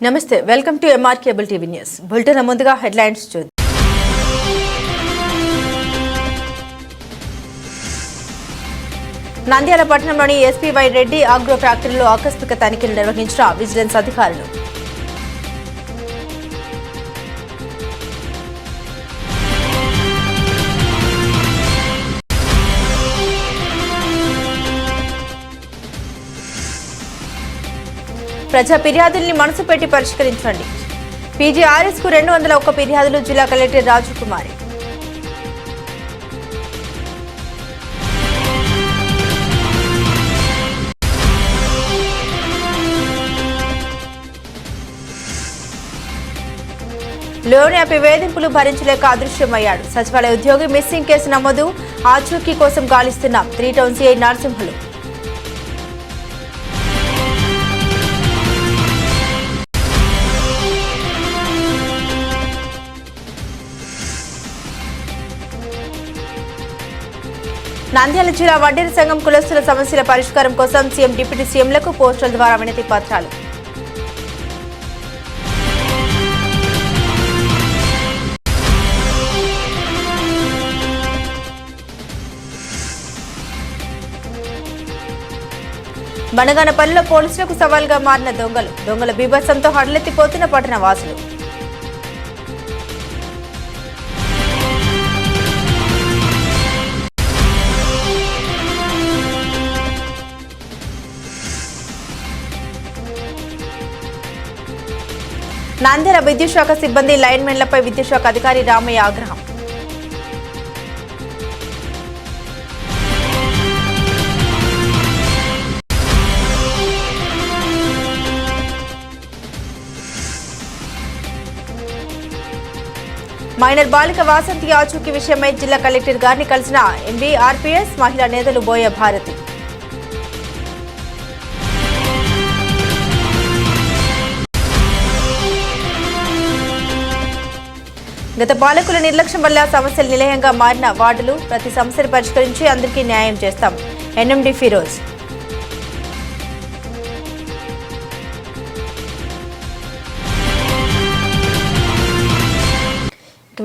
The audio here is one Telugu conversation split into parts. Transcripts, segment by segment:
నమస్తే welcome to MR cable TV news bulletin ముందుగా హెడ్లైన్స్ చూద్దాం. నంద్యాల పట్టణంలోని ఎస్పీవై రెడ్డి ఆగ్రో ఫ్యాక్టరీలో ఆకస్మిక తనిఖీలు నిర్వహించిన విజిలెన్స్ అధికారులు. ప్రజా ఫిర్యాదుల్ని మనసు పెట్టి పరిష్కరించండి. పీజీఆర్ఎస్ కు 201 ఫిర్యాదులు జిల్లా కలెక్టర్ రాజకుమారి. లోన్ యాపి వేధింపులు భరించలేక అదృశ్యమయ్యాడు. సచివాలయ ఉద్యోగి మిస్సింగ్ కేసు నమోదు. ఆచూకీ కోసం గాలిస్తున్నాం. 3 టౌన్ సిఐ నరసింహులు. నంద్యాల జిల్లా వడ్డేరు సంఘం కులస్తుల సమస్యల పరిష్కారం కోసం సీఎం డిప్యూటీ సీఎంలకు పోస్టుల ద్వారా వినతి పత్రాలు. బనగానపల్లిలో పోలీసులకు సవాల్గా మారిన దొంగల బీభత్సంతో హడలెత్తిపోతున్న పట్టణ వాసులు. నంద్యాల విద్యుత్ శాఖ సిబ్బంది లైన్మెన్లపై విద్యుత్ శాఖ అధికారి రామయ్య ఆగ్రహం. మైనర్ బాలిక వాసంతి ఆచూకీ విషయమై జిల్లా కలెక్టర్ గారిని కలిసిన ఎంబీఆర్పీఎస్ మహిళా నేతలు బోయ భారతి. గత పాలకుల నిర్లక్ష్యం వల్ల సమస్యలు నిలయంగా మారిన వార్డులు. ప్రతి సమస్యను పరిష్కరించి అందరికీ న్యాయం చేస్తాం. ఎన్ఎండి ఫిరోజ్.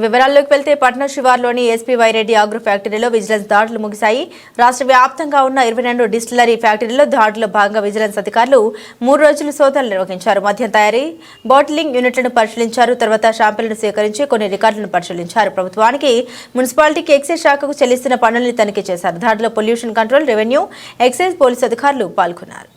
వివరాల్లోకి వెళ్తే పట్నం శివార్లోని ఎస్పీవై రెడ్డి ఆగ్రో ఫ్యాక్టరీలో విజిలెన్స్ దాడులు ముగిశాయి. రాష్ట్ర వ్యాప్తంగా ఉన్న 22 డిస్టిలరీ ఫ్యాక్టరీలో దాడుల్లో భాగంగా విజిలెన్స్ అధికారులు 3 రోజులు సోదాలు నిర్వహించారు. మద్యం తయారీ, బాటిలింగ్ యూనిట్లను పరిశీలించారు. తర్వాత శాంపిల్ను సేకరించి కొన్ని రికార్డులను పరిశీలించారు. ప్రభుత్వానికి, మున్సిపాలిటీకి, ఎక్సైజ్ శాఖకు చెల్లిస్తున్న పన్నుల్ని తనిఖీ చేశారు. దాడిలో pollution control, revenue, excise, police అధికారులు పాల్గొన్నారు.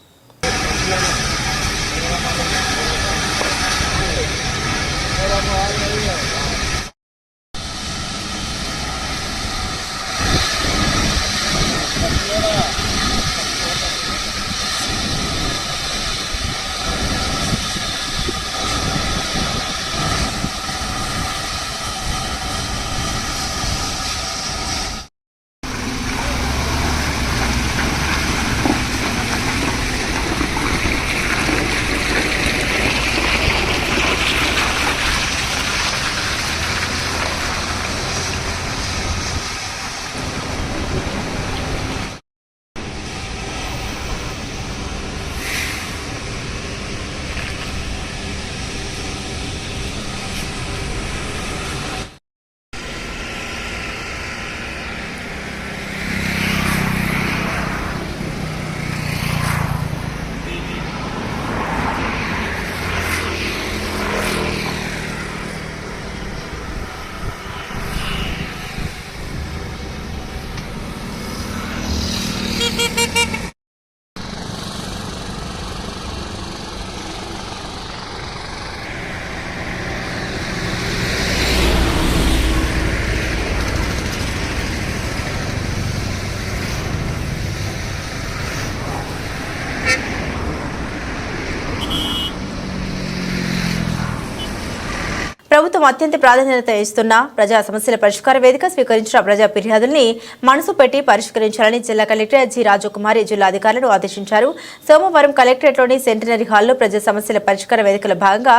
ప్రభుత్వం అత్యంత ప్రాధాన్యత ఇస్తున్న ప్రజా సమస్యల పరిష్కార వేదిక స్వీకరించిన ప్రజా ఫిర్యాదుల్ని మనసు పెట్టి పరిష్కరించాలని జిల్లా కలెక్టర్ జి రాజకుమారి జిల్లా అధికారులను ఆదేశించారు. సోమవారం కలెక్టరేట్లోని సెంటనరీ హాల్లో ప్రజా సమస్యల పరిష్కార వేదికలో భాగంగా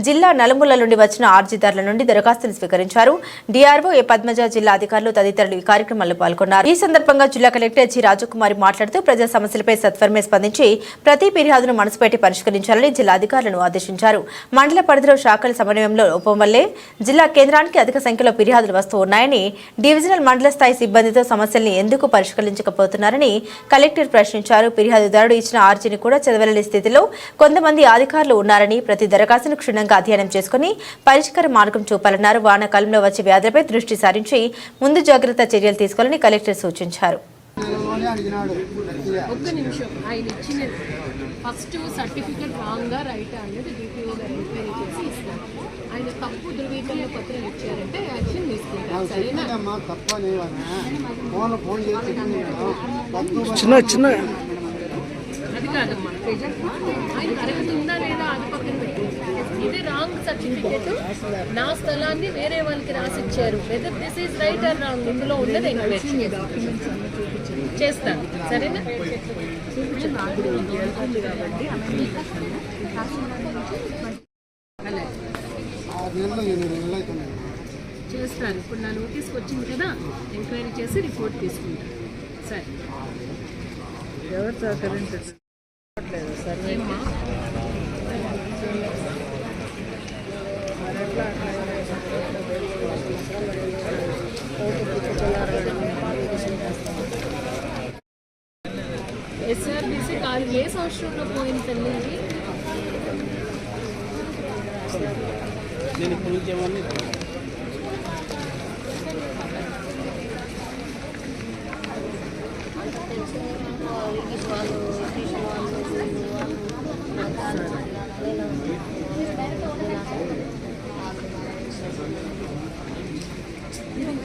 జిల్లా నలుమూలల నుండి వచ్చిన అర్జీదారుల నుండి దరఖాస్తులు స్వీకరించారు. డిఆర్ఓ ఏ పద్మజ జిల్లా అధికారులు తదితరులు ఈ కార్యక్రమంలో పాల్గొన్నారు. ఈ సందర్భంగా జిల్లా కలెక్టర్ జి రాజకుమారి మాట్లాడుతూ ప్రజా సమస్యలపై సత్వరమే స్పందించి ప్రతి ఫిర్యాదును మనసు పెట్టి పరిష్కరించాలని జిల్లా అధికారులను ఆదేశించారు. మండల పరిధిలో శాఖల సమన్వయంలో లోపం వల్లే జిల్లా కేంద్రానికి అధిక సంఖ్యలో ఫిర్యాదులు వస్తూ ఉన్నాయని, డివిజనల్ మండల స్థాయి సిబ్బందితో సమస్యల్ని ఎందుకు పరిష్కరించకపోతున్నారని కలెక్టర్ ప్రశ్నించారు. ఫిర్యాదుదారుడు ఇచ్చిన ఆర్జీని కూడా చదవలేని స్థితిలో కొంతమంది అధికారులు ఉన్నారని, ప్రతి దరఖాస్తును క్షుణ్ణంగా అధ్యయనం చేసుకుని పరిష్కార మార్గం చూపాలన్నారు. వానాకాలంలో వచ్చే వ్యాధులపై దృష్టి సారించి ముందు జాగ్రత్త చర్యలు తీసుకోవాలని కలెక్టర్ సూచించారు. ఒక్క నిమిషం, ఆయన ఇచ్చిన ఫస్ట్ సర్టిఫికెట్ రాంగా రైట్ అనేది డిపిఓ గారు ఎంక్వైరీ చేసి ఇస్తారు. ఆయన తప్పు ధృవీకరణ పత్రం ఇచ్చారంటే యాక్షన్ తీసుకుంటారు. సరేనా? అది కాదమ్మా, ఆయన అర్హత ఉందా లేదా అది పక్కన పెట్టి, ఇది రాంగ్ సర్టిఫికెట్, నా స్థలాన్ని వేరే వాళ్ళకి రాసిచ్చారు. Whether this is right or wrong ఇందులో ఉన్నది ఎంక్వైరీ చేస్తాను. సరేనా? చేస్తాను. ఇప్పుడు నా నోటీస్కి వచ్చింది కదా, ఎంక్వైరీ చేసి రిపోర్ట్ తీసుకుంటాను. సరే, ఎవరు సహకరించట్లేదు సార్? ఎస్ఆర్బీసీ కాదు, ఏ సంవత్సరంలో పోయింది తల్లి? నేను ఇప్పుడు ఇంకేమన్నా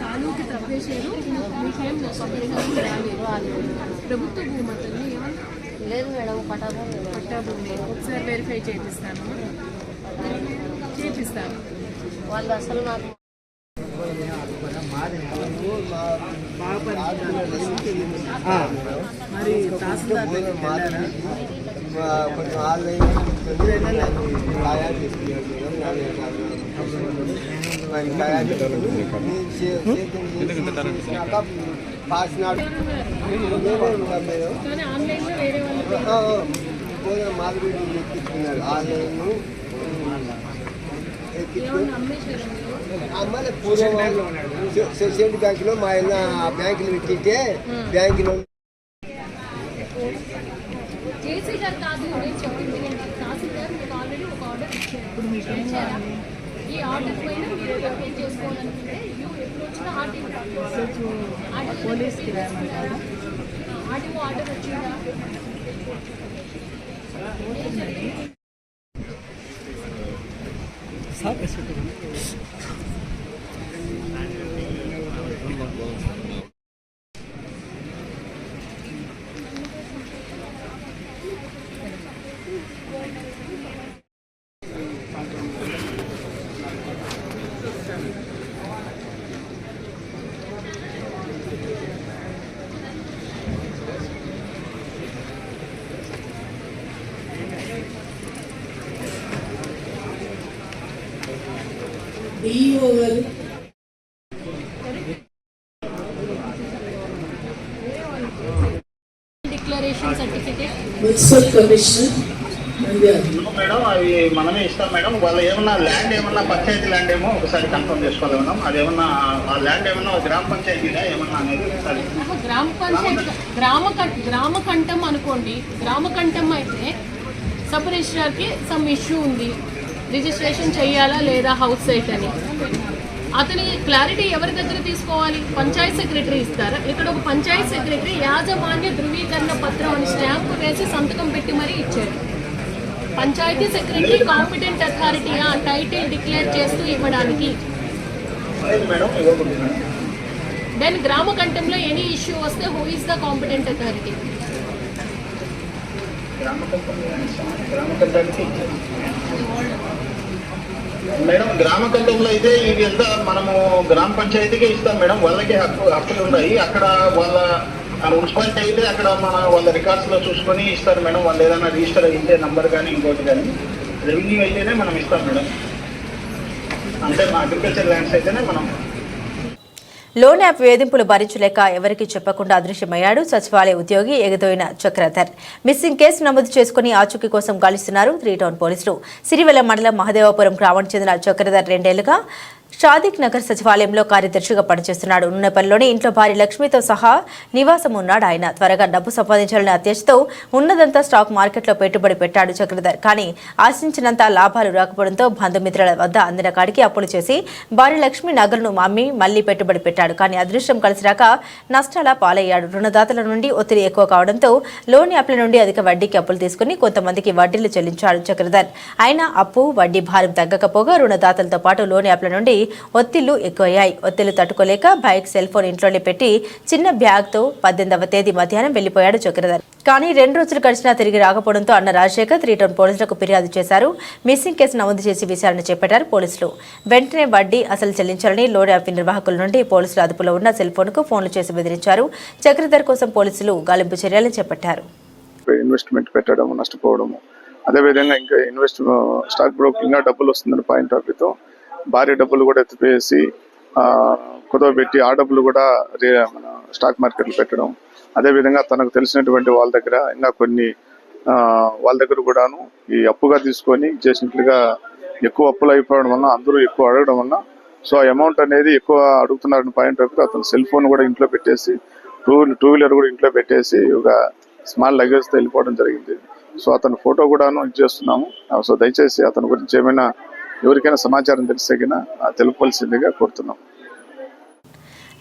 కాలుకి తప్పేశారు, మీకేం రాలేదు. ప్రభుత్వ భూమతుల్ని ఏమన్నా లేదు మేడం, పట్టాభూమి ఒకసారి వెరిఫై చేపిస్తాను. వాళ్ళు అసలు నాకు మరి తహసీల్దార్ కొంచెం ఆన్లైన్ పాసినాడు మార్కెట్ ఎక్కిస్తున్నారు. ఆన్లైన్ అమ్మాయి పూర్వం సెంట్రల్ బ్యాంకులో మా ఆయన బ్యాంకులు పెట్టింటే బ్యాంకులో జేసీ గారు కాదు నేను చెప్పింది. తహసీల్దార్ మీకు ఆల్రెడీ ఒక ఆర్డర్ ఇచ్చారు. ఈ ఆర్డర్ పైన మీరు అప్లై చేసుకోవాలనుకుంటే ఎప్పుడు వచ్చిన పోలీస్కి ఆర్డీఓ ఆర్డర్ వచ్చిందా? డిఈఓ గారు declaration certificate municipal commissioner madam అవి మనమే ఇస్తాం మేడం. వాళ్ళు ఏమన్నా ల్యాండ్ ఏమన్నా పంచాయతీ ల్యాండ్ ఏమో ఒకసారి కన్ఫర్మ్ చేసుకోవాలి మేడం. అదేమన్నా ఆ ల్యాండ్ ఏమన్నా గ్రామ పంచాయతీగా ఏమన్నా అనేది గ్రామ పంచాయతీ గ్రామ కంఠం అనుకోండి. గ్రామ కంఠం అయితే సబ్ రిజిస్ట్రార్కి సమ్ ఇష్యూ ఉంది, రిజిస్ట్రేషన్ చేయాలా లేదా హౌస్ సైట్ అని. అతని క్లారిటీ ఎవరి దగ్గర తీసుకోవాలి? పంచాయత్ సెక్రటరీ ఇస్తారా? ఇక్కడ ఒక పంచాయత్ సెక్రటరీ యాజమాన్య ధృవీకరణ పత్రం అని స్టాంప్ వేసి సంతకం పెట్టి మరీ ఇచ్చారు. పంచాయతీ సెక్రటరీ కాంపిటెంట్ అథారిటీయా టైటిల్ డిక్లేర్ చేస్తూ ఇవ్వడానికి? దెన్ గ్రామ కంఠంలో ఎనీ ఇష్యూ వస్తే who is the competent authority? Madam గ్రామ కంఠంలో అయితే ఇవి ఎంత మనము గ్రామ పంచాయతీకే ఇస్తాం మేడం. వాళ్ళకి హక్కులు ఉన్నాయి. అక్కడ వాళ్ళ మున్సిపాలిటీ అయితే అక్కడ వాళ్ళ రికార్డ్స్ లో చూసుకొని ఇస్తారు మేడం. వాళ్ళు ఏదైనా రిజిస్టర్ అయితే నంబర్ కానీ ఇంకోటి కానీ. రెవెన్యూ అయితేనే మనం ఇస్తాం మేడం. అంటే మా అగ్రికల్చర్ ల్యాండ్స్ అయితేనే మనం. లోన్ యాప్ వేధింపులు భరించలేక ఎవరికి చెప్పకుండా అదృశ్యమయ్యాడు సచివాలయ ఉద్యోగి ఎగదోయిన చక్రధర్. మిస్సింగ్ కేసు నమోదు చేసుకుని ఆచూకీ కోసం గాలిస్తున్నారు 3 టౌన్ పోలీసులు. సిరివెల్ల మండలం మహదేవపురం గ్రామానికి చెందిన చక్రధర్ 2 ఏళ్లుగా షాదిక్ నగర్ సచివాలయంలో కార్యదర్శిగా పనిచేస్తున్నాడు. నూనెపల్లిలోని ఇంట్లో భార్య లక్ష్మితో సహా నివాసం ఉన్నాడు ఆయన. త్వరగా డబ్బు సంపాదించాలనే అత్యాశతో ఉన్నదంతా స్టాక్ మార్కెట్లో పెట్టుబడి పెట్టాడు చక్రధర్. కానీ ఆశించినంత లాభాలు రాకపోవడంతో బంధుమిత్రుల వద్ద అందిన కాడికి అప్పులు చేసి భార్య లక్ష్మి నగలను అమ్మి మళ్లీ పెట్టుబడి పెట్టాడు. కానీ అదృష్టం కలిసిరాక నష్టాల పాలయ్యాడు. రుణదాతల నుండి ఒత్తిడి ఎక్కువ కావడంతో లోన్ యాప్ల నుండి అధిక వడ్డీకి అప్పులు తీసుకుని కొంతమందికి వడ్డీలు చెల్లించాడు చక్రధర్. అయినా అప్పు వడ్డీ భారం తగ్గకపోగా రుణదాతలతో పాటు లోన్ యాప్ల నుండి ఒత్తిళ్లు ఎక్కువయ్యాయి. ఒత్తిళ్లు తట్టుకోలేక బైక్ సెల్ ఫోన్ ఇంట్లోనే పెట్టి చిన్న బ్యాగ్తో 18వ తేదీ మధ్యాహ్నం వెళ్లిపోయాడు చక్రధర్. కానీ 2 రోజులు గడిచినా తిరిగి రాకపోవడంతో అన్న రాజశేఖర్ 3 టౌన్ పోలీసులకు ఫిర్యాదు చేశారు. మిస్సింగ్ కేసు నమోదు చేసి విచారణ చేపట్టారు పోలీసులు. వెంటనే వడ్డీ అసలు చెల్లించాలని లోన్ యాప్ నిర్వాహకుల నుండి పోలీసులు అదుపులో ఉన్న సెల్ ఫోన్కు ఫోన్లు చేసి బెదిరించారు. చక్రధర్ కోసం పోలీసులు గాలింపు చర్యలను చేపట్టారు. ఇన్వెస్ట్మెంట్ పెట్టడం, నష్టపోవడము, అదేవిధంగా ఇంకా స్టాక్ బ్రోకింగ్ డబ్బులు వస్తుందని పాయింట్ ఆఫ్ వ్యూతో భారీ డబ్బులు కూడా ఎత్తిపేసి కుదవబెట్టి ఆ డబ్బులు కూడా స్టాక్ మార్కెట్లు పెట్టడం, అదేవిధంగా తనకు తెలిసినటువంటి వాళ్ళ దగ్గర ఇంకా కొన్ని వాళ్ళ దగ్గర కూడాను ఈ అప్పుగా తీసుకొని చేసినట్లుగా ఎక్కువ అప్పులు అయిపోవడం వల్ల అందరూ ఎక్కువ అడగడం వల్ల సో అమౌంట్ అనేది ఎక్కువ అడుగుతున్నారని పాయింట్ ఆఫ్ అతను సెల్ ఫోన్ కూడా ఇంట్లో పెట్టేసి టూ వీలర్ కూడా ఇంట్లో పెట్టేసి ఒక స్మాల్ లగేజ్తో వెళ్ళిపోవడం జరిగింది. సో అతను ఫోటో కూడాను ఇచ్చేస్తున్నాము. సో దయచేసి అతని గురించి ఏమైనా ఎవరికైనా సమాచారం తెలిస్తే తెలుపవలసిందిగా కోరుతున్నాం.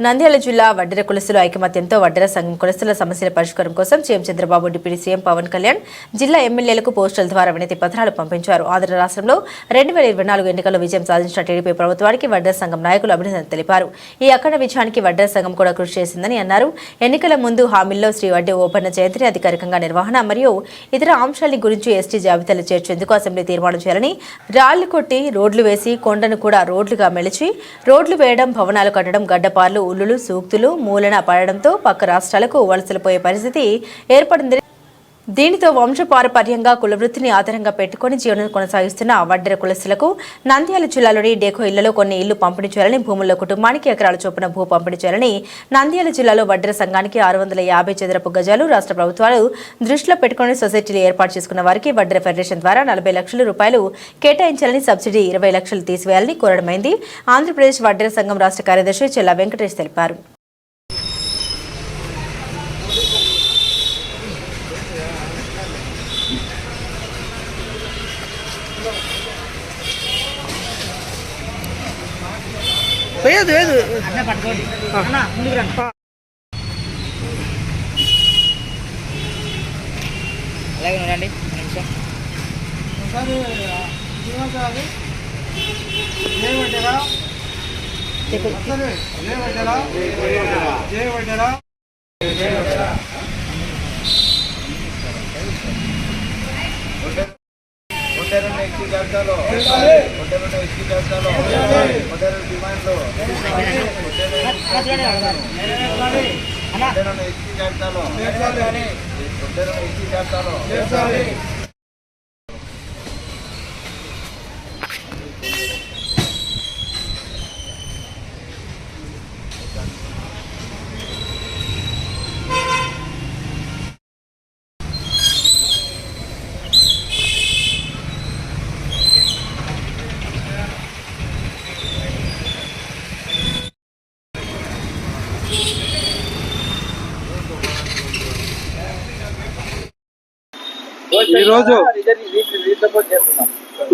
నంద్యాల జిల్లా వడ్డెర కులస్తుల ఐకమత్యంతో వడ్డెర సంఘం కులస్తుల సమస్యల పరిష్కారం కోసం CM Chandrababu, deputy CM Pawan Kalyan జిల్లా ఎమ్మెల్యేలకు పోస్టల్ ద్వారా వినతి పత్రాలు పంపించారు. ఆంధ్ర రాష్ట్రంలో 2024 ఎన్నికల్లో విజయం సాధించిన టీడీపీ ప్రభుత్వానికి వడ్డెర సంఘం నాయకులు అభినందన తెలిపారు. ఈ అఖండ విజయానికి వడ్డెర సంఘం కూడా కృషి చేసిందని అన్నారు. ఎన్నికల ముందు హామీల్లో శ్రీ వడ్డీ ఓపెన్న జయంతిని అధికారికంగా నిర్వహణ మరియు ఇతర అంశాల గురించి ఎస్టీ జాబితాలో చేర్చేందుకు అసెంబ్లీ తీర్మానం చేయాలని, రాళ్లు కొట్టి రోడ్లు వేసి కొండను కూడా రోడ్లుగా మెలిచి రోడ్లు వేయడం, భవనాలు కట్టడం, గడ్డపార్లు, ఉల్లులు, సూక్తులు మూలన పడడంతో పక్క రాష్ట్రాలకు వలసలిపోయే పరిస్థితి ఏర్పడింది. దీనితో వంశపారపర్యంగా కులవృత్తిని ఆధారంగా పెట్టుకుని జీవనం కొనసాగిస్తున్న వడ్డెర కులస్తులకు నంద్యాల జిల్లాలోని డేకో ఇళ్లలో కొన్ని ఇళ్లు పంపిణీ చేయాలని, భూముల్లో కుటుంబానికి ఎకరాల చొప్పున భూ పంపిణీ చేయాలని నంద్యాల జిల్లాలో వడ్డెర సంఘానికి 650 చదరపు గజాలు రాష్ట్ర ప్రభుత్వాలు దృష్టిలో పెట్టుకుని సొసైటీలు ఏర్పాటు చేసుకున్న వారికి వడ్డెర ఫెడరేషన్ ద్వారా 40 లక్షల రూపాయలు కేటాయించాలని, సబ్సిడీ 20 లక్షలు తీసివేయాలని కోరడమైంది. ఆంధ్రప్రదేశ్ వడ్డెర సంఘం రాష్ట్ర కార్యదర్శి చెల్లా వెంకటేష్ తెలిపారు.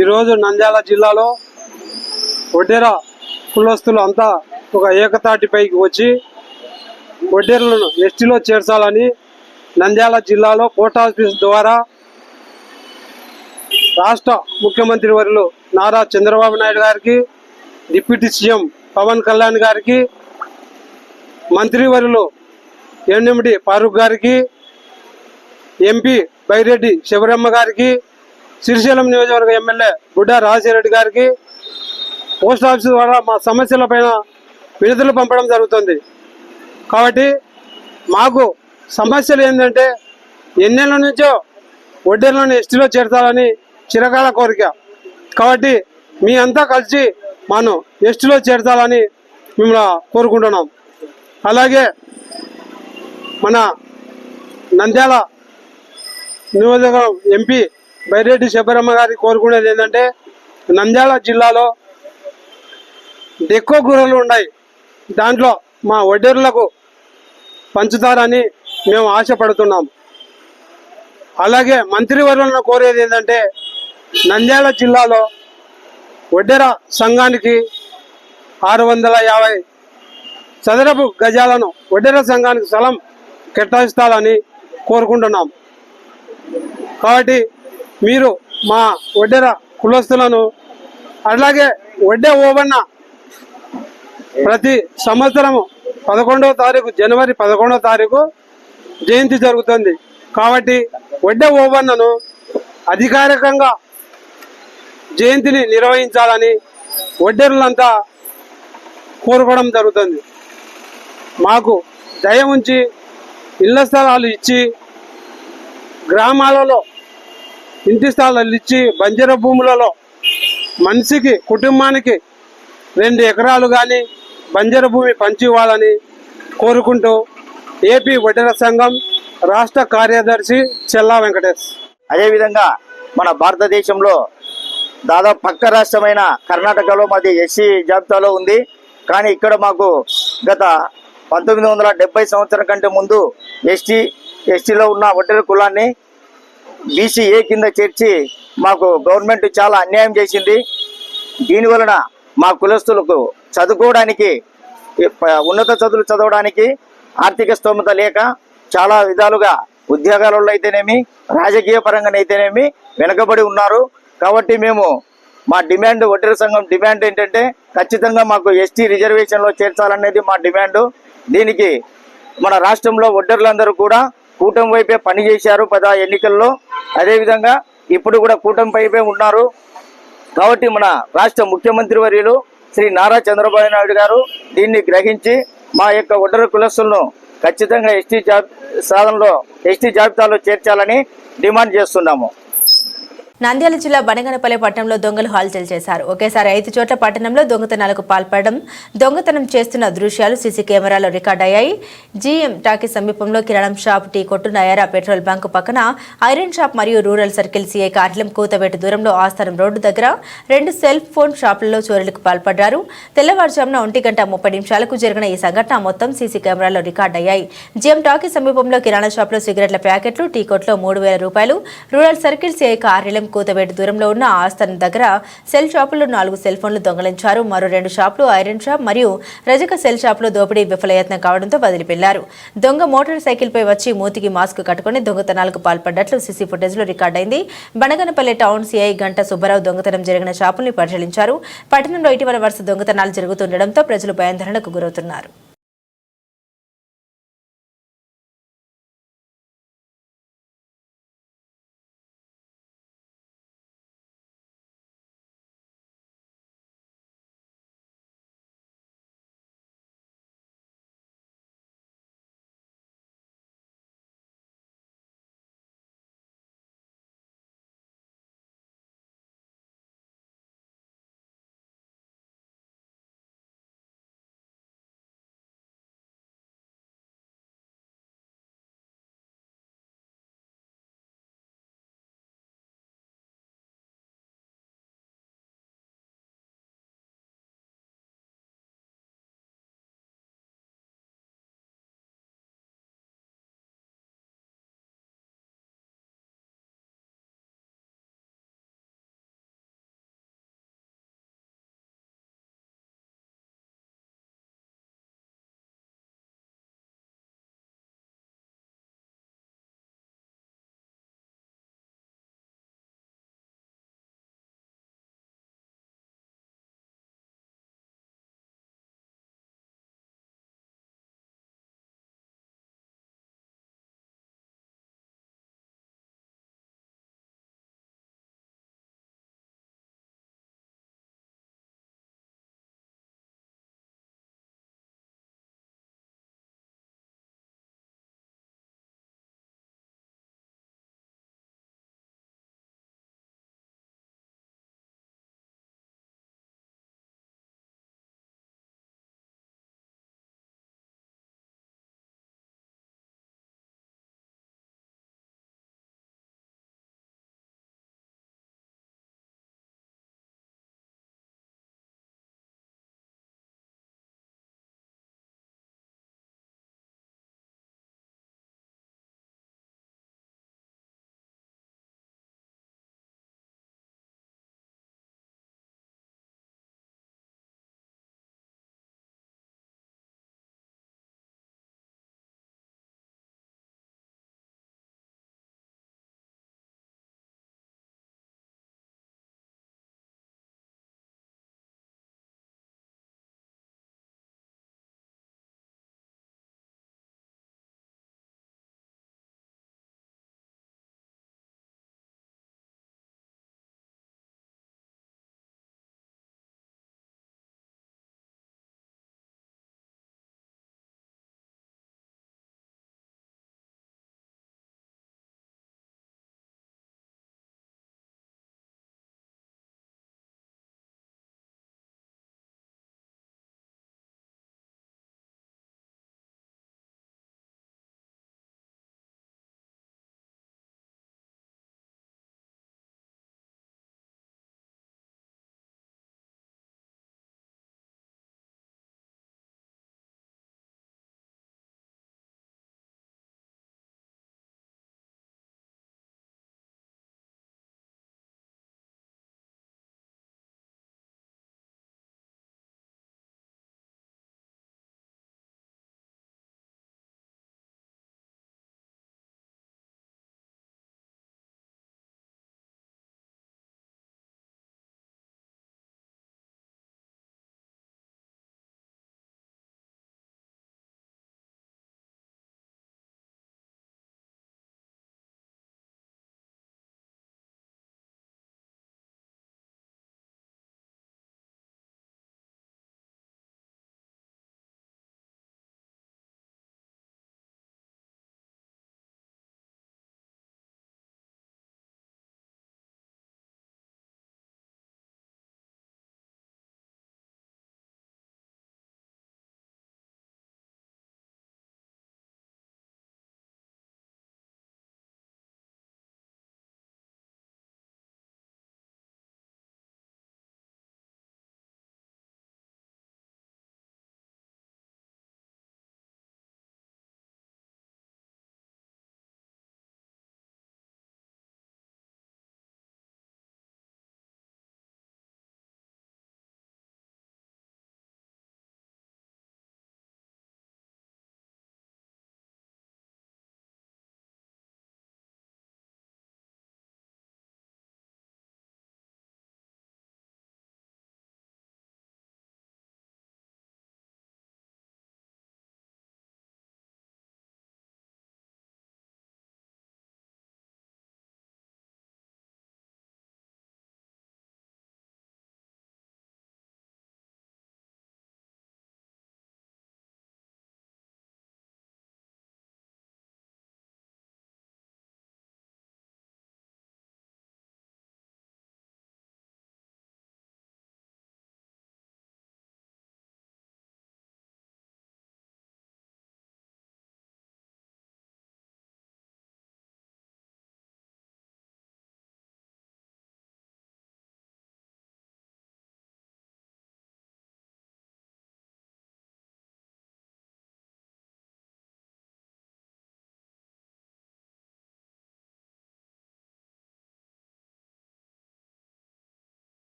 ఈరోజు నంద్యాల జిల్లాలో వడ్డెర కులస్తులు అంతా ఒక ఏకతాటిపైకి వచ్చి వడ్డెరలను ఎస్టీలో చేర్చాలని నంద్యాల జిల్లాలో పోస్ట్ ఆఫీస్ ద్వారా రాష్ట్ర ముఖ్యమంత్రి వర్యులు నారా చంద్రబాబు నాయుడు గారికి, డిప్యూటీ సీఎం పవన్ కళ్యాణ్ గారికి, మంత్రివర్యులు ఎన్ఎండి ఫారూక్ గారికి, ఎంపీ బైరెడ్డి శివరమ్మ గారికి, శ్రీశైలం నియోజకవర్గ ఎమ్మెల్యే బుడ్డా రాజశేఖర రెడ్డి గారికి, పోస్ట్ ఆఫీస్ ద్వారా మా సమస్యలపైన వినతులు పంపడం జరుగుతుంది. కాబట్టి మాకు సమస్యలు ఏంటంటే ఎన్నేళ్ళ నుంచో వడ్డీలను ఎస్టీలో చేర్చాలని చిరకాల కోరిక. కాబట్టి మీ అంతా కలిసి మనం ఎస్టీలో చేర్చాలని మిమ్మల్ని కోరుకుంటున్నాం. అలాగే మన నంద్యాల నియోజకవర్గం ఎంపీ బైరెడ్డి శబరమ్మ గారి కోరుకునేది ఏంటంటే నంద్యాల జిల్లాలో ఎక్కువ గుర్రలు ఉన్నాయి, దాంట్లో మా వడ్డేరులకు పంచుతారని మేము ఆశపడుతున్నాం. అలాగే మంత్రివర్యులను కోరేది ఏంటంటే నంద్యాల జిల్లాలో వడ్డెర సంఘానికి 650 చదరపు గజాలను వడ్డెర సంఘానికి స్థలం కేటాయిస్తారని కోరుకుంటున్నాం. కాబట్టి మీరు మా వడ్డెర కులస్తులను అలాగే వడ్డే ఓబన్న ప్రతి సంవత్సరము 11వ తారీఖు జనవరి 11వ తారీఖు జయంతి జరుగుతుంది. కాబట్టి వడ్డే ఓబన్నను అధికారికంగా జయంతిని నిర్వహించాలని వడ్డేరులంతా కోరుకోవడం జరుగుతుంది. మాకు దయ ఉంచి ఇళ్ల స్థలాలు ఇచ్చి గ్రామాలలో ఇంటి స్థలాలు ఇచ్చి బంజర భూములలో మనిషికి కుటుంబానికి 2 ఎకరాలు కానీ బంజర భూమి పంచి ఇవ్వాలని కోరుకుంటూ ఏపీ వడ్డెర సంఘం రాష్ట్ర కార్యదర్శి చెల్లా వెంకటేష్. అదేవిధంగా మన భారతదేశంలో దాదాపు పక్క రాష్ట్రమైన కర్ణాటకలో మాది ఎస్సీ జాబితాలో ఉంది. కానీ ఇక్కడ మాకు గత 1970 సంవత్సరం కంటే ముందు ఎస్టీలో ఉన్న వడ్డెర కులాన్ని బీసీఏ కింద చేర్చి మాకు గవర్నమెంట్ చాలా అన్యాయం చేసింది. దీనివలన మా కులస్తులకు చదువుకోవడానికి ఉన్నత చదువులు చదవడానికి ఆర్థిక స్తోమత లేక చాలా విధాలుగా ఉద్యోగాలలో అయితేనేమి రాజకీయ పరంగానైతేనేమి వెనకబడి ఉన్నారు. కాబట్టి మేము మా డిమాండ్ వడ్డెర సంఘం డిమాండ్ ఏంటంటే ఖచ్చితంగా మాకు ఎస్టీ రిజర్వేషన్లో చేర్చాలనేది మా డిమాండ్. దీనికి మన రాష్ట్రంలో వడ్డెరులందరూ కూడా కూటమి వైపే పనిచేశారు ఎన్నికల్లో. అదేవిధంగా ఇప్పుడు కూడా కూటమి వైపే ఉన్నారు. కాబట్టి మన రాష్ట్ర ముఖ్యమంత్రి వర్యులు శ్రీ నారా చంద్రబాబు నాయుడు గారు దీన్ని గ్రహించి మా యొక్క వడ్డెర కులస్తులను ఖచ్చితంగా ఎస్టీ జాబితాలో చేర్చాలని డిమాండ్ చేస్తున్నాము. నంద్యాల జిల్లా బనగనపల్లి పట్టణంలో దొంగలు హల్చల్ చేశారు. ఒకేసారి 5 చోట్ల పట్టణంలో దొంగతనాలకు పాల్పడడం, దొంగతనం చేస్తున్న దృశ్యాలు సీసీ కెమెరాలో రికార్డయ్యాయి. జీఎం టాకీ సమీపంలో కిరాణం షాప్, టీ కొట్టు, నయారా పెట్రోల్ బంక్ పక్కన ఐరన్ షాప్ మరియు రూరల్ సర్కిల్ సీఐ కార్యాలయం కూతవేటు దూరంలో ఆస్థానం రోడ్డు దగ్గర 2 సెల్ ఫోన్ షాపులలో చోరీలకు పాల్పడ్డారు. తెల్లవారుజామున 1:30 జరిగిన ఈ సంఘటన మొత్తం సీసీ కెమెరాలో రికార్డయ్యాయి. జీఎం టాకీ సమీపంలో కిరాణా షాప్లో సిగరెట్ల ప్యాకెట్లు, టీ కొట్లో 3000 రూపాయలు, రూరల్ సర్కిల్ సీఐ కార్యాలయం కూతవేటు దూరంలో ఉన్న ఆస్థానం దగ్గర సెల్ షాపుల్లో 4 సెల్ ఫోన్లు దొంగలించారు. మరో 2 షాపులు, ఐరన్ షాప్ మరియు రజక సెల్ షాపులో దోపిడీ విఫలయత్నం కావడంతో వదిలిపెళ్లారు. దొంగ మోటార్ సైకిల్ పై వచ్చి మూతికి మాస్క్ కట్టుకుని దొంగతనాలకు పాల్పడ్డట్లు సీసీ ఫుటేజ్ లో రికార్డైంది. బనగనపల్లి టౌన్ సీఐ గంట సుబ్బారావు దొంగతనం జరిగిన షాపుల్ని పరిశీలించారు. పట్టణంలో ఇటీవల వరుస దొంగతనాలు జరుగుతుండటంతో ప్రజలు భయాందోళనకు గురవుతున్నారు.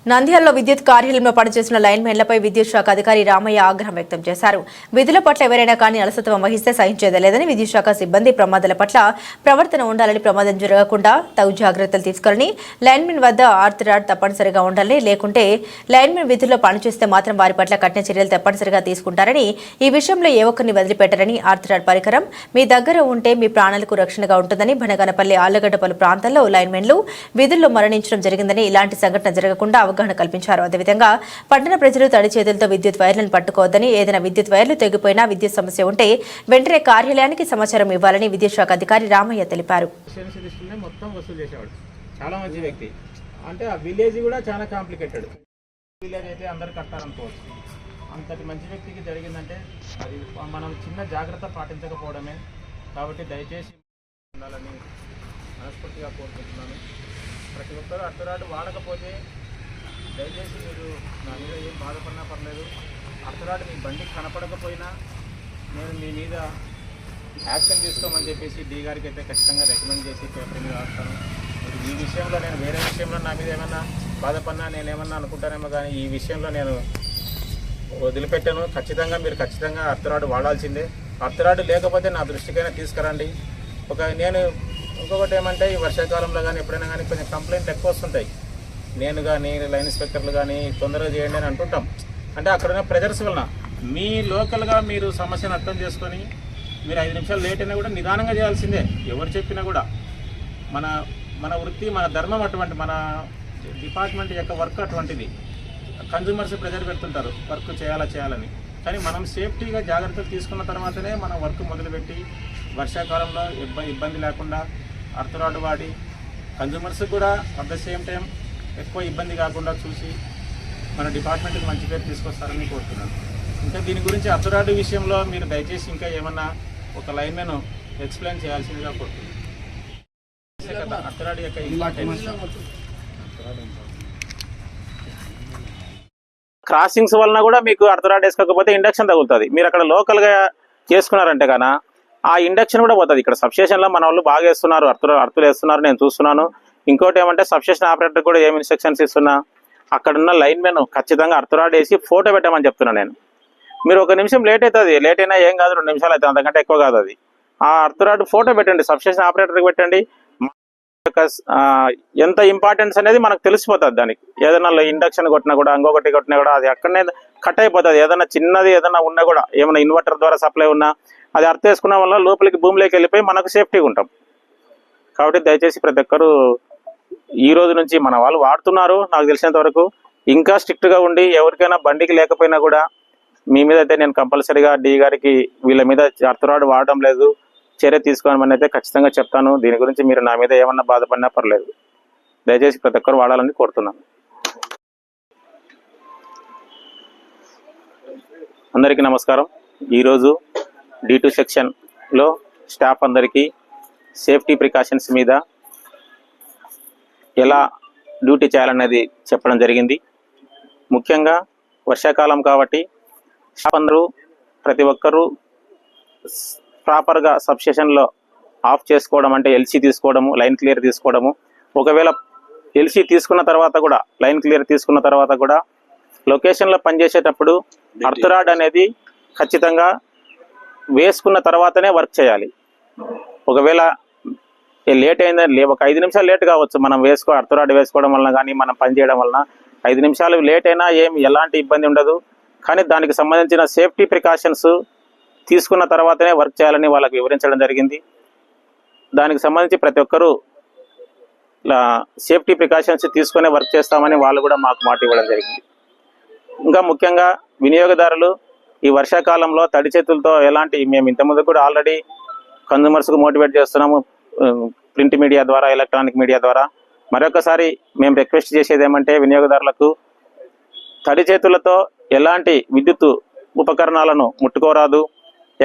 నంద్యాలలో విద్యుత్ కార్యాలయంలో పనిచేస్తున్న లైన్మెన్లపై విద్యుత్ శాఖ అధికారి రామయ్య ఆగ్రహం వ్యక్తం చేశారు. విధుల పట్ల ఎవరైనా కానీ అలసత్వం వహిస్తే సహించేదలేదని, విద్యుత్ శాఖ సిబ్బంది ప్రమాదాల పట్ల ప్రవర్తన ఉండాలని, ప్రమాదం జరగకుండా తగు జాగ్రత్తలు తీసుకోవాలని, లైన్మెన్ వద్ద ఆర్థరాడ్ తప్పనిసరిగా ఉండాలని, లేకుంటే లైన్మెన్ విధుల్లో పనిచేస్తే మాత్రం వారి పట్ల కఠిన చర్యలు తప్పనిసరిగా తీసుకుంటారని, ఈ విషయంలో ఏ ఒక్కరిని వదిలిపెట్టారని, ఆర్థరాడ్ పరికరం మీ దగ్గర ఉంటే మీ ప్రాణాలకు రక్షణగా ఉంటుందని, బనగానపల్లి, ఆళ్లగడ్డ పలు ప్రాంతాల్లో లైన్మెన్లు విధుల్లో మరణించడం జరిగిందని, ఇలాంటి సంఘటన జరగకుండా అవగాహన కల్పించారు. అదేవిధంగా పట్టణ ప్రజలు తడి చేతులతో విద్యుత్ వైర్లను పట్టుకోవద్దని, ఏదైనా విద్యుత్ వైర్లు తెగిపోయినా, విద్యుత్ సమస్య ఉంటే వెంటనే కార్యాలయానికి సమాచారం ఇవ్వాలని విద్యుత్ శాఖ అధికారి రామయ్య తెలిపారు. మొత్తం వసూలు చేసేవాడు, చాలా మంచి వ్యక్తి. అంటే ఆ విలేజ్ కూడా చాలా కాంప్లికేటెడ్ విలేజ్ అయితే అందరు కట్టాలనుకోవచ్చు. అంతటి మంచి వ్యక్తికి జరిగిందంటే అది మనం చిన్న జాగ్రత్త పాటించకపోవడమే. కాబట్టి దయచేసి ఉండాలని మనస్ఫూర్తిగా కోరుకుంటున్నాను. ప్రతి ఒక్కరూ అర్థరాడు వాడకపోతే దయచేసి మీరు నా మీద ఏం బాధపడినా పర్లేదు. అర్థరాడు మీ బండికి కనపడకపోయినా నేను మీ మీద యాక్షన్ తీసుకోమని చెప్పేసి డీ గారికి అయితే ఖచ్చితంగా రికమెండ్ చేసి పేపర్ మీద రాస్తాను. ఈ విషయంలో నేను వేరే విషయంలో నా మీద ఏమన్నా బాధపడినా నేనేమన్నా అనుకుంటానేమో, కానీ ఈ విషయంలో నేను వదిలిపెట్టాను. ఖచ్చితంగా మీరు ఖచ్చితంగా అర్థరాడు వాడాల్సిందే. అర్థరాడు లేకపోతే నా దృష్టికైనా తీసుకురండి. నేను ఇంకొకటి ఏమంటే, ఈ వర్షాకాలంలో కానీ ఎప్పుడైనా కానీ కొంచెం కంప్లైంట్లు ఎక్కువ వస్తుంటాయి. నేను కానీ లైన్ ఇన్స్పెక్టర్లు కానీ తొందరగా చేయండి అని అంటుంటాం. అంటే అక్కడున్న ప్రెజర్స్ వలన మీ లోకల్గా మీరు సమస్యను అర్థం చేసుకొని మీరు 5 నిమిషాలు లేట్ అయినా కూడా నిదానంగా చేయాల్సిందే. ఎవరు చెప్పినా కూడా మన వృత్తి, మన ధర్మం అటువంటి, మన డిపార్ట్మెంట్ యొక్క వర్క్ అటువంటిది. కన్జ్యూమర్స్ ప్రెజర్ పెడుతుంటారు వర్క్ చేయాలని, కానీ మనం సేఫ్టీగా జాగ్రత్తలు తీసుకున్న తర్వాతనే మనం వర్క్ మొదలుపెట్టి వర్షాకాలంలో ఇబ్బంది లేకుండా అర్థరాడు వాడి కన్జ్యూమర్స్ కూడా అట్ ద సేమ్ టైం ఎక్కువ ఇబ్బంది కాకుండా చూసి మన డిపార్ట్మెంట్కి మంచి పేరు తీసుకొస్తారని కోరుతున్నాను. ఇంకా దీని గురించి అర్థరాడు విషయంలో మీరు దయచేసి ఇంకా ఏమన్నా ఒక లైన్మెన్ ఎక్స్ప్లెయిన్ చేయాల్సిందిగా కోరుతున్నాను. అర్థరాడు యొక్క ఇంపార్టెన్స్. క్రాసింగ్స్ వలన కూడా మీకు అర్థరాడు వేసుకోకపోతే ఇండక్షన్ తగులుతుంది. మీరు అక్కడ లోకల్గా చేసుకున్నారంటే కానీ ఆ ఇండక్షన్ కూడా పోతుంది. ఇక్కడ సబ్స్టేషన్లో మన వాళ్ళు బాగా వేస్తున్నారు, అర్థులు వేస్తున్నారు, నేను చూస్తున్నాను. ఇంకోటి ఏమంటే సబ్స్టేషన్ ఆపరేటర్ కూడా ఏం ఇన్స్ట్రక్షన్స్ ఇస్తున్నా, అక్కడున్న లైన్మెన్ ఖచ్చితంగా అర్థరాడు వేసి ఫోటో పెట్టమని చెప్తున్నాను నేను. మీరు 1 నిమిషం లేట్ అవుతుంది, లేట్ అయినా ఏం కాదు, 2 నిమిషాలు అవుతుంది, అంతకంటే ఎక్కువ కాదు. అది ఆ అర్థరాడు ఫోటో పెట్టండి, సబ్స్టేషన్ ఆపరేటర్కి పెట్టండి. ఎంత ఇంపార్టెన్స్ అనేది మనకు తెలిసిపోతుంది. దానికి ఏదైనా ఇండక్షన్ కొట్టినా కూడా, ఇంకొకటి కొట్టినా కూడా అది అక్కడనే కట్ అయిపోతుంది. ఏదైనా చిన్నది ఏదైనా ఉన్నా కూడా, ఏమైనా ఇన్వర్టర్ ద్వారా సప్లై ఉన్నా అది అర్థం చేసుకున్న వల్ల లోపలికి భూమిలోకి వెళ్ళిపోయి మనకు సేఫ్టీగా ఉంటాం. కాబట్టి దయచేసి ప్రతి ఒక్కరూ ఈ రోజు నుంచి మన వాళ్ళు వాడుతున్నారు. నాకు తెలిసినంత వరకు ఇంకా స్ట్రిక్ట్గా ఉండి ఎవరికైనా బండికి లేకపోయినా కూడా మీ మీద అయితే నేను కంపల్సరీగా డీ గారికి వీళ్ళ మీద అర్థరాడు వాడడం లేదు చర్య తీసుకోమని అయితే ఖచ్చితంగా చెప్తాను. దీని గురించి మీరు నా మీద ఏమన్నా బాధపడినా పర్లేదు. దయచేసి ప్రతి ఒక్కరు వాడాలని కోరుతున్నాను. అందరికీ నమస్కారం. ఈరోజు D2 సెక్షన్లో స్టాఫ్ అందరికీ సేఫ్టీ ప్రికాషన్స్ మీద ఎలా డ్యూటీ చేయాలనేది చెప్పడం జరిగింది. ముఖ్యంగా వర్షాకాలం కాబట్టి స్టాఫ్ అందరూ ప్రతి ఒక్కరూ ప్రాపర్గా సబ్స్టేషన్లో ఆఫ్ చేసుకోవడం, అంటే LC తీసుకోవడము, లైన్ క్లియర్ తీసుకోవడము. ఒకవేళ LC తీసుకున్న తర్వాత కూడా, లైన్ క్లియర్ తీసుకున్న తర్వాత కూడా లొకేషన్లో పనిచేసేటప్పుడు అర్థరాడ్ అనేది ఖచ్చితంగా వేసుకున్న తర్వాతనే వర్క్ చేయాలి. ఒకవేళ లేట్ అయిందని ఒక 5 నిమిషాలు లేట్ కావచ్చు, మనం అర్థరాడ్ వేసుకోవడం వలన కానీ మనం పని చేయడం వలన 5 నిమిషాలు లేట్ అయినా ఎలాంటి ఇబ్బంది ఉండదు. కానీ దానికి సంబంధించిన సేఫ్టీ ప్రికాషన్స్ తీసుకున్న తర్వాతనే వర్క్ చేయాలని వాళ్ళకి వివరించడం జరిగింది. దానికి సంబంధించి ప్రతి ఒక్కరూ సేఫ్టీ ప్రికాషన్స్ తీసుకునే వర్క్ చేస్తామని వాళ్ళు కూడా మాకు మాట ఇవ్వడం జరిగింది. ఇంకా ముఖ్యంగా వినియోగదారులు ఈ వర్షాకాలంలో తడి చేతులతో మేము ఇంతకుముందు కూడా ఆల్రెడీ కన్జ్యూమర్స్కు మోటివేట్ చేస్తున్నాము, ప్రింట్ మీడియా ద్వారా, ఎలక్ట్రానిక్ మీడియా ద్వారా. మరొకసారి మేము రిక్వెస్ట్ చేసేది ఏమంటే, వినియోగదారులకు తడి చేతులతో ఎలాంటి విద్యుత్ ఉపకరణాలను ముట్టుకోరాదు.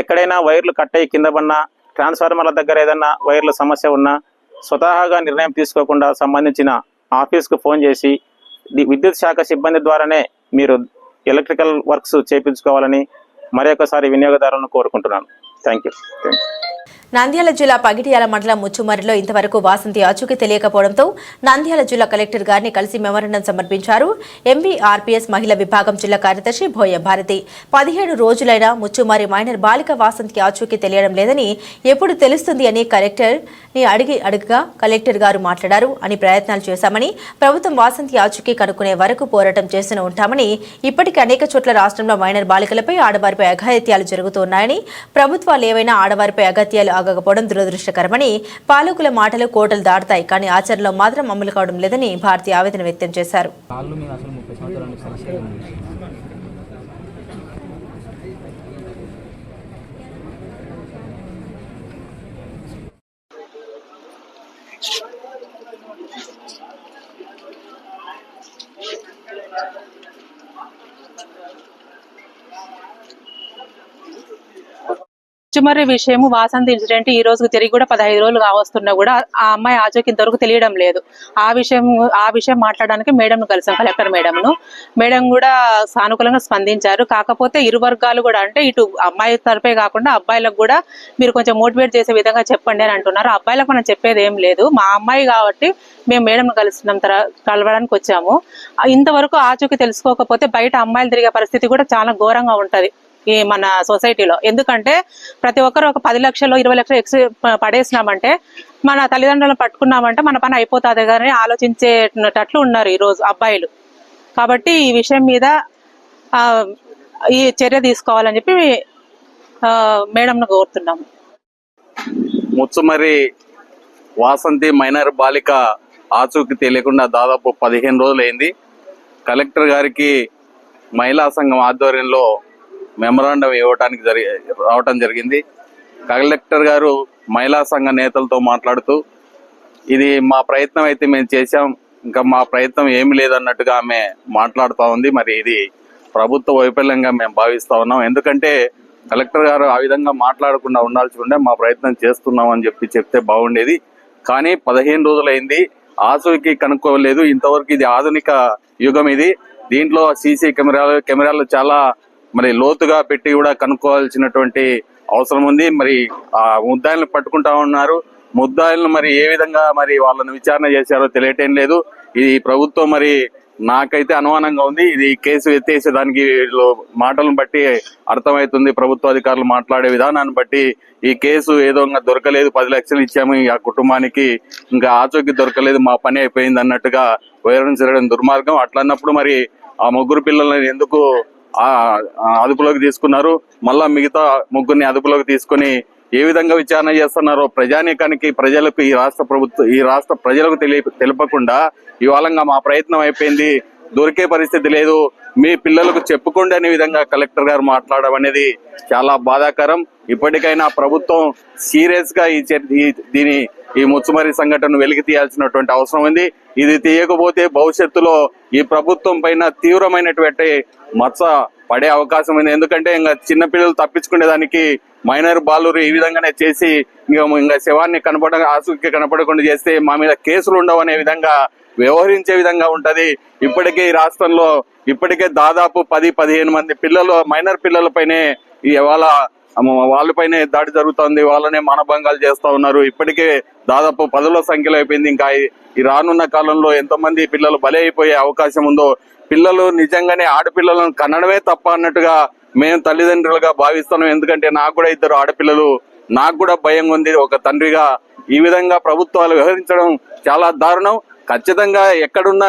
ఎక్కడైనా వైర్లు కట్ అయ్యి కింద పడినా, ట్రాన్స్ఫార్మర్ల దగ్గర ఏదైనా వైర్ల సమస్య ఉన్నా స్వతహాగా నిర్ణయం తీసుకోకుండా సంబంధించిన ఆఫీస్కు ఫోన్ చేసి విద్యుత్ శాఖ సిబ్బంది ద్వారానే మీరు ఎలక్ట్రికల్ వర్క్స్ చేయించుకోవాలని మరొకసారి వినియోగదారులను కోరుకుంటున్నాను. Thank you. నంద్యాల జిల్లా పగిడియాల మండలం ముచ్చుమరిలో ఇంతవరకు వాసంతి ఆచూకీ తెలియకపోవడంతో నంద్యాల జిల్లా కలెక్టర్ గారిని కలిసి మెమోరాండం సమర్పించారు ఎంబీఆర్పీఎస్ మహిళా విభాగం జిల్లా కార్యదర్శి భోయ భారతి. 17 రోజులైనా ముచ్చుమరి మైనర్ బాలిక వాసంతికి ఆచూకీ తెలియడం లేదని, ఎప్పుడు తెలుస్తుంది అని కలెక్టర్ని అడిగగా కలెక్టర్ గారు మాట్లాడారు అని ప్రయత్నాలు చేశామని, ప్రభుత్వం వాసంతి ఆచూకీ కనుక్కునే వరకు పోరాటం చేస్తూనే ఉంటామని, ఇప్పటికీ అనేక చోట్ల రాష్ట్రంలో మైనర్ బాలికలపై ఆడవారిపై అఘాయిత్యాలు జరుగుతున్నాయని, ప్రభుత్వాలు ఏవైనా ఆడవారిపై అగత్యాలు ఆగకపోవడం దురదృష్టకరమని, పాలకుల మాటలు కోటలు దాటుతాయి కానీ ఆచరణలో మాత్రం అమలు కావడం లేదని భారతి ఆవేదన వ్యక్తం చేశారు. ముచ్చుమర్రి విషయము వాసంతి ఇన్సిడెంట్ ఈ రోజు తిరిగి కూడా 15 రోజులు కావస్తున్నా కూడా ఆ అమ్మాయి ఆచూకీ ఇంతవరకు తెలియడం లేదు. ఆ విషయం మాట్లాడడానికి మేడంను కలిసాం, కలెక్టర్ మేడం కూడా సానుకూలంగా స్పందించారు. కాకపోతే ఇరు వర్గాలు కూడా, అంటే ఇటు అమ్మాయి తరపే కాకుండా అబ్బాయిలకు కూడా మీరు కొంచెం మోటివేట్ చేసే విధంగా చెప్పండి అని అంటున్నారు. అబ్బాయిలకు మనం చెప్పేది ఏం లేదు, మా అమ్మాయి కాబట్టి మేము మేడంను కలవడానికి వచ్చాము. ఇంతవరకు ఆచూకీ తెలుసుకోకపోతే బయట అమ్మాయిలు తిరిగే పరిస్థితి కూడా చాలా ఘోరంగా ఉంటది ఈ మన సొసైటీలో. ఎందుకంటే ప్రతి ఒక్కరు ఒక 10 లక్షలు 20 లక్షలు పడేసినామంటే, మన తల్లిదండ్రులను పట్టుకున్నామంటే మన పని అయిపోతుంది కానీ ఆలోచించేటట్లు ఉన్నారు ఈ రోజు అబ్బాయిలు. కాబట్టి ఈ విషయం మీద ఈ చర్య తీసుకోవాలని చెప్పి మేడంను కోరుతున్నాము. ముచ్చుమర్రి వాసంతి మైనర్ బాలిక ఆచూకీ తెలియకుండా దాదాపు 15 రోజులైంది. కలెక్టర్ గారికి మహిళా సంఘం ఆధ్వర్యంలో మెమరాండం ఇవ్వడానికి రావటం జరిగింది. కలెక్టర్ గారు మహిళా సంఘ నేతలతో మాట్లాడుతూ, ఇది మా ప్రయత్నం అయితే మేము చేశాం, ఇంకా మా ప్రయత్నం ఏమి లేదన్నట్టుగా ఆమె మాట్లాడుతూ ఉంది. మరి ఇది ప్రభుత్వ వైఫల్యంగా మేము భావిస్తా ఉన్నాం. ఎందుకంటే కలెక్టర్ గారు ఆ విధంగా మాట్లాడకుండా ఉండాల్సి ఉండే, మా ప్రయత్నం చేస్తున్నాం అని చెప్తే బాగుండేది. కానీ 15 రోజులైంది, ఆచూకీ కనుక్కోలేదు ఇంతవరకు. ఇది ఆధునిక యుగం, ఇది దీంట్లో సీసీ కెమెరాలు చాలా మరి లోతుగా పెట్టి కూడా కనుక్కోవాల్సినటువంటి అవసరం ఉంది. మరి ఆ ముద్దాయిలను పట్టుకుంటా ఉన్నారు. ముద్దాయిలను మరి ఏ విధంగా మరి వాళ్ళని విచారణ చేశారో తెలియటం లేదు. ఇది ప్రభుత్వం మరి నాకైతే అనుమానంగా ఉంది. ఇది కేసు ఎత్తేసే దానికి మాటలను బట్టి అర్థమవుతుంది, ప్రభుత్వ అధికారులు మాట్లాడే విధానాన్ని బట్టి ఈ కేసు ఏదో దొరకలేదు, 10 లక్షలు ఇచ్చాము ఆ కుటుంబానికి, ఇంకా ఆచూకీ దొరకలేదు, మా పని అయిపోయింది అన్నట్టుగా వివరించడం దుర్మార్గం. అట్లన్నప్పుడు మరి ఆ ముగ్గురు పిల్లల్ని ఎందుకు అదుపులోకి తీసుకున్నారు, మళ్ళా మిగతా ముగ్గురిని అదుపులోకి తీసుకుని ఏ విధంగా విచారణ చేస్తున్నారో ప్రజానీకానికి, ప్రజలకు, ఈ రాష్ట్ర ప్రజలకు తెలపకుండా ఇవాళంగా మా ప్రయత్నం అయిపోయింది, దొరికే పరిస్థితి లేదు, మీ పిల్లలకు చెప్పుకోండి అనే విధంగా కలెక్టర్ గారు మాట్లాడడం అనేది చాలా బాధాకరం. ఇప్పటికైనా ప్రభుత్వం సీరియస్ గా ఈ ముచ్చుమర్రి సంఘటనను వెలికి తీయాల్సినటువంటి అవసరం ఉంది. ఇది తీయకపోతే భవిష్యత్తులో ఈ ప్రభుత్వం పైన తీవ్రమైనటువంటి మచ్చ పడే అవకాశం ఉంది. ఎందుకంటే ఇంకా చిన్నపిల్లలు తప్పించుకునేదానికి మైనర్ బాలురు ఈ విధంగానే చేసి ఇంకా శవాన్ని ఆచూకీ కనపడకుండా చేస్తే మా మీద కేసులు ఉండవు అనే విధంగా వ్యవహరించే విధంగా ఉంటది. ఇప్పటికే ఈ రాష్ట్రంలో దాదాపు 10-15 మంది పిల్లలు, మైనర్ పిల్లలపైనే వాళ్ళపైనే దాడి జరుగుతుంది, వాళ్ళనే మానభంగాలు చేస్తా ఉన్నారు. ఇప్పటికే దాదాపు 10ల సంఖ్యలో అయిపోయింది. ఇంకా ఈ రానున్న కాలంలో ఎంతమంది పిల్లలు బలి అయిపోయే అవకాశం ఉందో, పిల్లలు నిజంగానే ఆడపిల్లలను కనడమే తప్ప అన్నట్టుగా మేము తల్లిదండ్రులుగా భావిస్తున్నాం. ఎందుకంటే నాకు కూడా 2 ఆడపిల్లలు, నాకు కూడా భయం ఉంది ఒక తండ్రిగా. ఈ విధంగా ప్రభుత్వాలు వ్యవహరించడం చాలా దారుణం. ఖచ్చితంగా ఎక్కడున్నా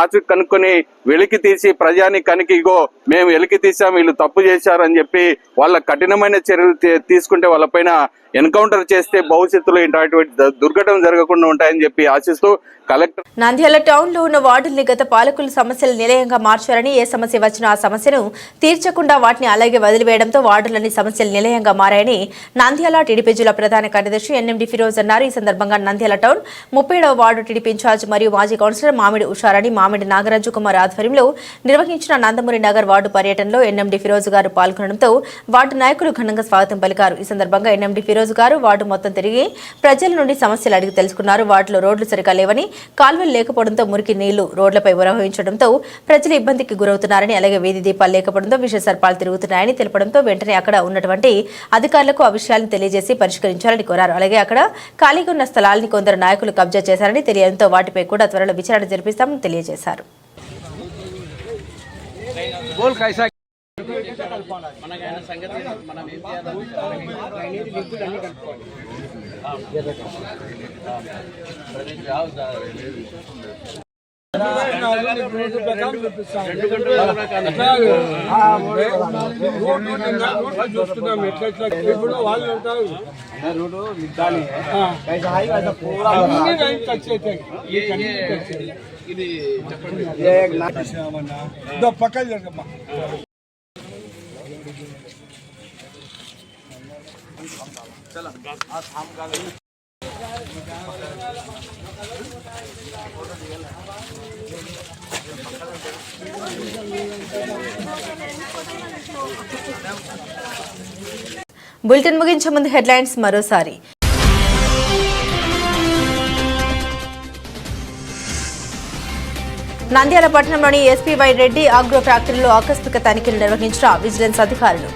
ఆచూకీ కనుక్కొని వెలికి తీసి ప్రజానీకానికి ఇగో మేము వెలికి తీసాం, వీళ్ళు తప్పు చేశారని చెప్పి వాళ్ళ కఠినమైన చర్యలు తీసుకుంటే, వాళ్ళపైన ఎన్కౌంటర్ చేస్తే భవిష్యత్తులో ఇటువంటి దుర్ఘటన జరగకుండా ఉంటాయని చెప్పి ఆశిస్తూ కలెక్టర్. నంద్యాల టౌన్ లో ఉన్న వార్డుల్ని గత పాలకులు సమస్యలు నిలయంగా మార్చారని, ఏ సమస్య వచ్చినా ఆ సమస్యను తీర్చకుండా వాటిని అలాగే వదిలివేయడంతో వార్డులని సమస్యలు నిలయంగా మారాయని నంద్యాల టీడీపీ జిల్లా ప్రధాన కార్యదర్శి ఎన్ఎండి ఫిరోజ్ అన్నారు. ఈ సందర్భంగా నంద్యాల టౌన్ 37వ వార్డు టీడీపీ ఇన్ఛార్జ్ ఇన్ఛార్జ్ మరియు మాజీ కౌన్సిలర్ మామిడి ఉషారాణి మామిడి నాగరాజు కుమార్ ఆధ్వర్యంలో నిర్వహించిన నందమూరి నగర్ వార్డు పర్యటనలో ఎన్ఎండి ఫిరోజు గారు పాల్గొనడంతో వార్డు నాయకులు ఘనంగా స్వాగతం పలికారు. ఈ సందర్భంగా ఎన్ఎండి ఫిరోజు గారు వార్డు మొత్తం తిరిగి ప్రజల నుండి సమస్యలు అడిగి తెలుసుకున్నారు. వార్డులో రోడ్లు సరిగా లేవని, కాల్వలు లేకపోవడంతో మురికి నీళ్లు రోడ్లపై ప్రవహించడంతో ప్రజలు ఇబ్బందికి గురవుతున్నారని, అలాగే వీధి దీపాలు లేకపోవడంతో విష సర్పాలు తిరుగుతున్నాయని తెలపడంతో వెంటనే అక్కడ ఉన్నటువంటి అధికారులకు ఆ విషయాలను తెలియజేసి పరిష్కరించాలని కోరారు. అలాగే అక్కడ ఖాళీగా ఉన్న స్థలాలని కొందరు నాయకులు కబ్జా చేశారని తెలియడంతో వాటిపై కూడా త్వరలో విచారణ జరిపిస్తామని తెలియజేశారు. ఇప్పుడు వాళ్ళు ఉంటారు పక్కన జరగమ్మా. బులెటిన్ ముగించే ముందు హెడ్లైన్స్ మరోసారి. నంద్యాల పట్టణంలోని ఎస్పీవై రెడ్డి ఆగ్రో ఫ్యాక్టరీలో ఆకస్మిక తనిఖీలు నిర్వహించిన విజిలెన్స్ అధికారులు.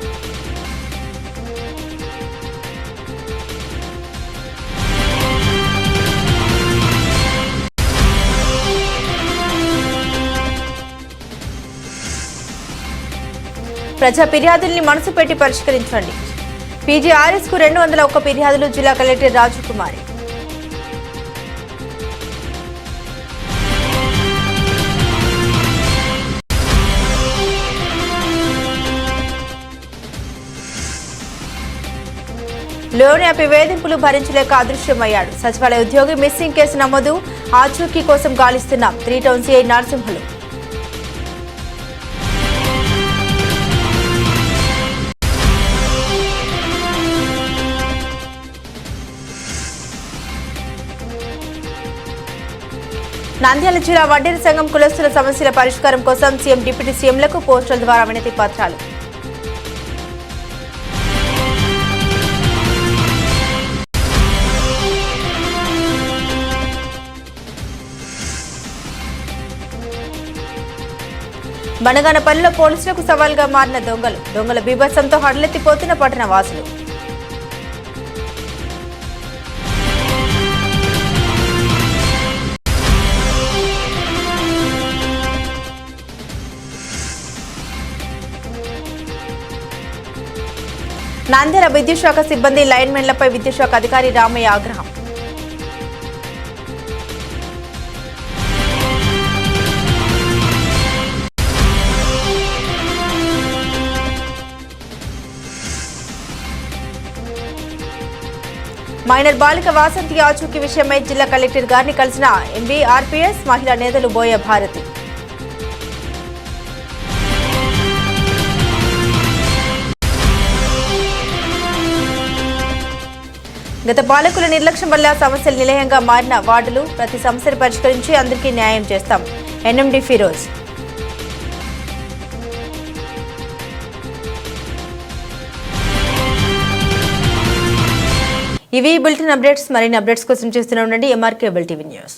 ప్రజా ఫిర్యాదుల్ని మనసు పెట్టి పరిష్కరించండి. పీజీఆర్ఎస్ కు 201 ఫిర్యాదులు. జిల్లా కలెక్టర్ రాజకుమారి. లోన్ యాపై వేధింపులు భరించలేక అదృశ్యమయ్యాడు. సచివాలయ ఉద్యోగి మిస్సింగ్ కేసు నమోదు. ఆచూకీ కోసం గాలిస్తున్నాం. 3 టౌన్ సిఐ నరసింహులు. నంద్యాల జిల్లా వడ్డేరు సంఘం కులస్తుల సమస్యల పరిష్కారం కోసం సీఎం డిప్యూటీ సీఎంలకు పోస్టల్ ద్వారా వినతి పత్రాలు. బనగానపల్లిలో పోలీసులకు సవాల్గా మారిన దొంగల బీభత్సంతో హడలెత్తిపోతున్న పట్టణ వాసులు. నంద్యాల విద్యుత్ శాఖ సిబ్బంది లైన్మెన్లపై విద్యుత్ శాఖ అధికారి రామయ్య ఆగ్రహం. మైనర్ బాలిక వాసంతి ఆచూకీ విషయమై జిల్లా కలెక్టర్ గారిని కలిసిన ఎంబీఆర్పీఎస్ మహిళా నేతలు బోయ భారతి. గత పాలకుల నిర్లక్ష్యం వల్ల సమస్యలు నిలయంగా మారిన వార్డులు. ప్రతి సమస్యను పరిష్కరించి అందరికీ న్యాయం చేస్తాం. ఎన్ఎండి ఫిరోజ్. ఇవి బులెటిన్ అప్డేట్స్. మరిన్ని అప్డేట్స్ కోసం చూస్తూనే ఉండండి ఎంఆర్కే కేబుల్ టీవీ న్యూస్.